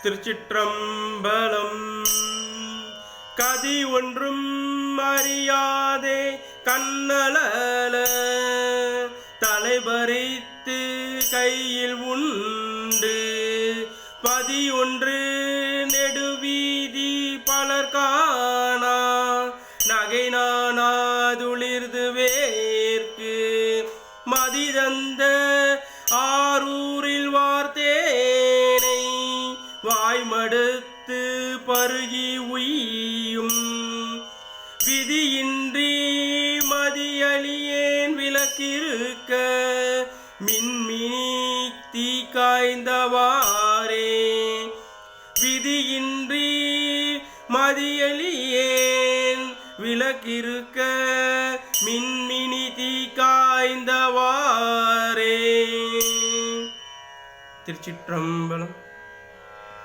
திருச்சிற்றம்பலம். கதி ஒன்றும் அறியாதே கண்ணலல தலைபறித்து கையில் உண்டு பதி ஒன்று நெடுவீதி பலர் காணா நகை நானாதுளிர்து வேர்க்கு மதிதந்த ஆரூரில் வார்த்தேனை வாய்மடுத்து பருகி உய்யும் விதியின்றி மதியலியேன் விளக்கிருக்க மின்மினி தீ காய்ந்தவாறே விதியின்றி மதியலியேன் விளக்கிருக்க மின்மினி தீ காய்ந்தவாறே. திருச்சிற்றம்பலம்.